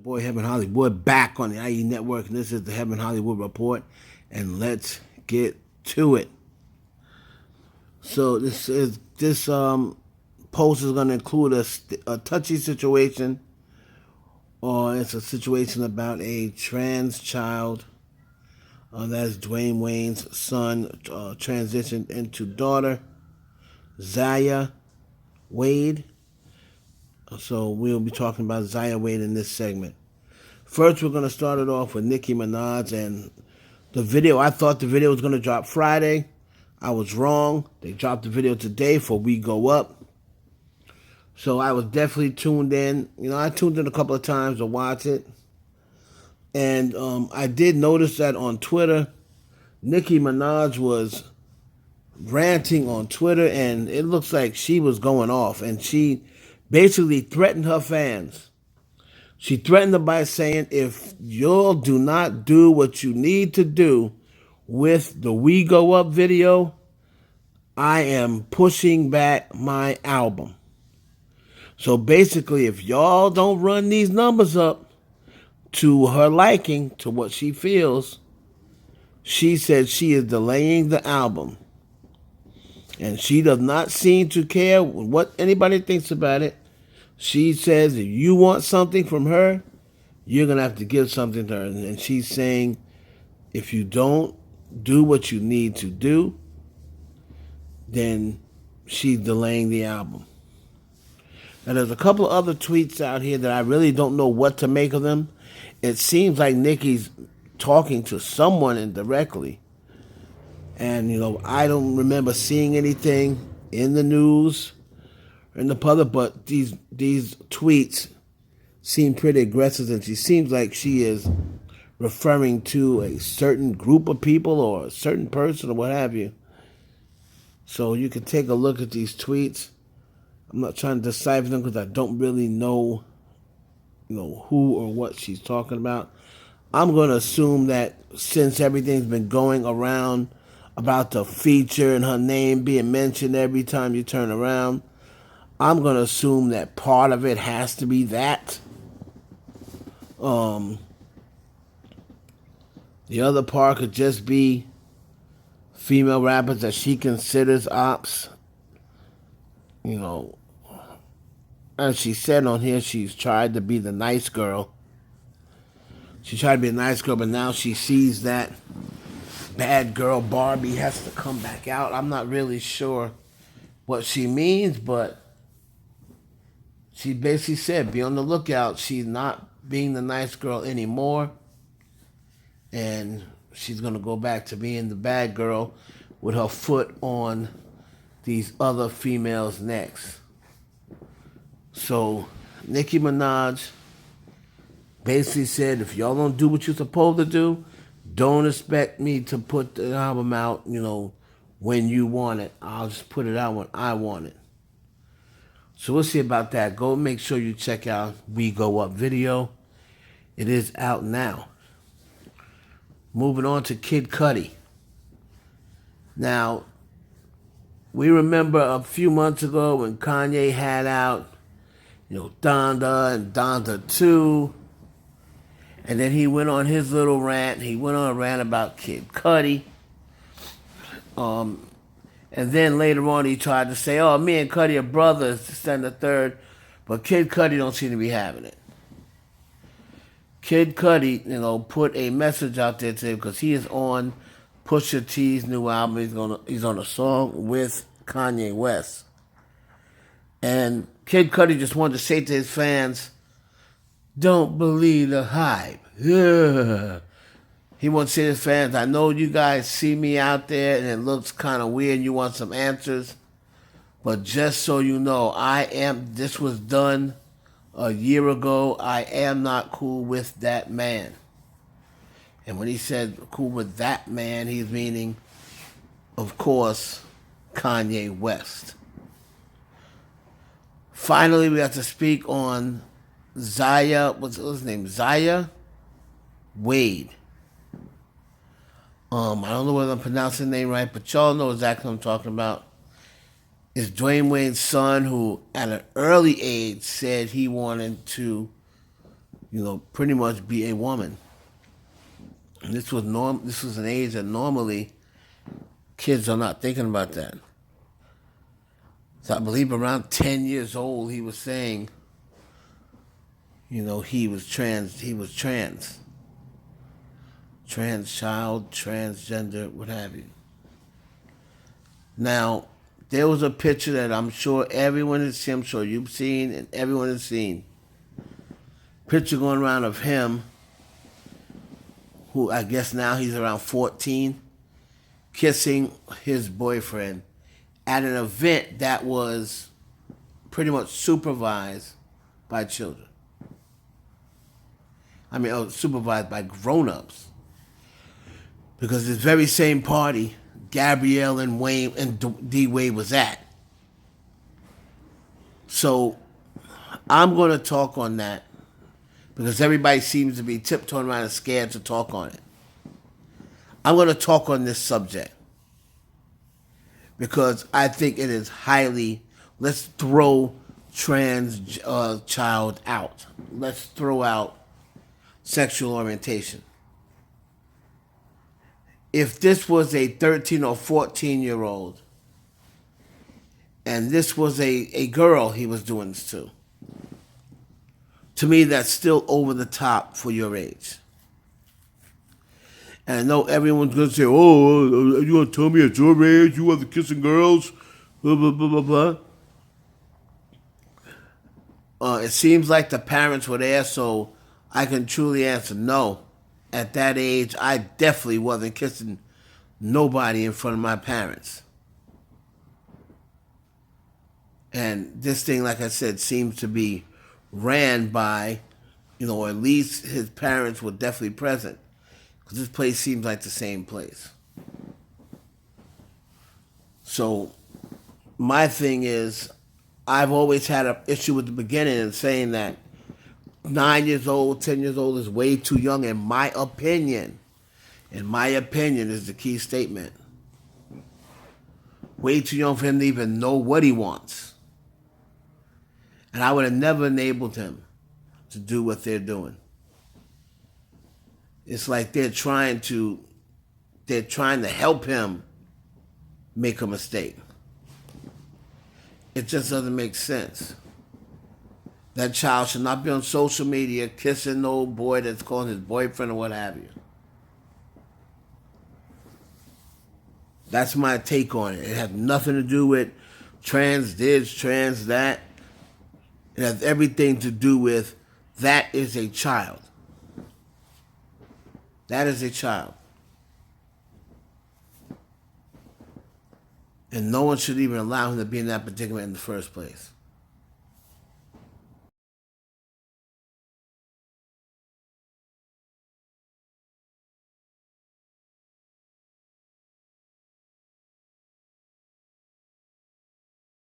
boy Heaven Hollywood back on the IE Network, and this is the Heaven Hollywood Report, and let's get to it. So this post is going to include a touchy situation, or it's a situation about a trans child. That's Dwayne Wayne's son transitioned into daughter, Zaya Wade. So we'll be talking about Zaya Wade in this segment. First, we're going to start it off with Nicki Minaj and the video. I thought the video was going to drop Friday. I was wrong. They dropped the video today for We Go Up. So I was definitely tuned in. I tuned in a couple of times to watch it. And I did notice that on Twitter, Nicki Minaj was ranting on Twitter, and it looks like she was going off. And she basically threatened her fans. She threatened them by saying, if y'all do not do what you need to do with the We Go Up video, I am pushing back my album. So basically, if y'all don't run these numbers up to her liking, to what she feels, she said she is delaying the album. And she does not seem to care what anybody thinks about it. She says if you want something from her, you're going to have to give something to her. And she's saying if you don't do what you need to do, then she's delaying the album. Now, there's a couple of other tweets out here that I really don't know what to make of them. It seems like Nicki's talking to someone indirectly. And, I don't remember seeing anything in the news or in the public, but these tweets seem pretty aggressive, and she seems like she is referring to a certain group of people or a certain person or what have you. So you can take a look at these tweets. I'm not trying to decipher them because I don't really know, who or what she's talking about. I'm going to assume that since everything's been going around about the feature and her name being mentioned every time you turn around, I'm going to assume that part of it has to be that. The other part could just be female rappers that she considers ops. As she said on here, she's tried to be the nice girl. She tried to be a nice girl, but now she sees that bad girl Barbie has to come back out. I'm not really sure what she means, but she basically said, be on the lookout. She's not being the nice girl anymore. And she's going to go back to being the bad girl with her foot on these other females' necks. So Nicki Minaj basically said, if y'all don't do what you're supposed to do, don't expect me to put the album out, when you want it. I'll just put it out when I want it. So we'll see about that. Go make sure you check out We Go Up video. It is out now. Moving on to Kid Cudi. Now, we remember a few months ago when Kanye had out, Donda and Donda 2. And then he went on his little rant. He went on a rant about Kid Cudi. And then later on he tried to say, me and Cudi are brothers, this and the third. But Kid Cudi don't seem to be having it. Kid Cudi, put a message out there today because he is on Pusha T's new album. He's on a song with Kanye West. And Kid Cudi just wanted to say to his fans, don't believe the hype. Yeah. He wants to say to his fans, I know you guys see me out there and it looks kind of weird and you want some answers. But just so you know, this was done a year ago. I am not cool with that man. And when he said cool with that man, he's meaning, of course, Kanye West. Finally, we have to speak on Zaya, what's his name? Zaya Wade. I don't know whether I'm pronouncing the name right, but y'all know exactly what I'm talking about. It's Dwayne Wade's son who, at an early age, said he wanted to, pretty much be a woman. And this was an age that normally kids are not thinking about that. So I believe around 10 years old, he was saying, he was trans. Trans child, transgender, what have you. Now, there was a picture that I'm sure everyone has seen, I'm sure you've seen and everyone has seen. Picture going around of him, who I guess now he's around 14, kissing his boyfriend at an event that was pretty much supervised by children. Supervised by grown-ups. Because this very same party Gabrielle and Wayne and DWade was at. So I'm going to talk on that because everybody seems to be tiptoeing around and scared to talk on it. I'm going to talk on this subject because I think it is let's throw trans child out. Let's throw out sexual orientation. If this was a 13 or 14-year-old and this was a girl he was doing this to me, that's still over the top for your age. And I know everyone's going to say, oh, you going to tell me at your age you wasn't kissing girls? Blah, blah, blah, blah, blah. It seems like the parents were there, so I can truly answer no. At that age, I definitely wasn't kissing nobody in front of my parents. And this thing, like I said, seems to be ran by, or at least his parents were definitely present. Because this place seems like the same place. So, my thing is, I've always had an issue with the beginning and saying that 9 years old, 10 years old is way too young, in my opinion. In my opinion is the key statement. Way too young for him to even know what he wants. And I would have never enabled him to do what they're doing. It's like they're trying to help him make a mistake. It just doesn't make sense. That child should not be on social media kissing no boy that's calling his boyfriend or what have you. That's my take on it. It has nothing to do with trans this, trans that. It has everything to do with that is a child. That is a child. And no one should even allow him to be in that predicament in the first place.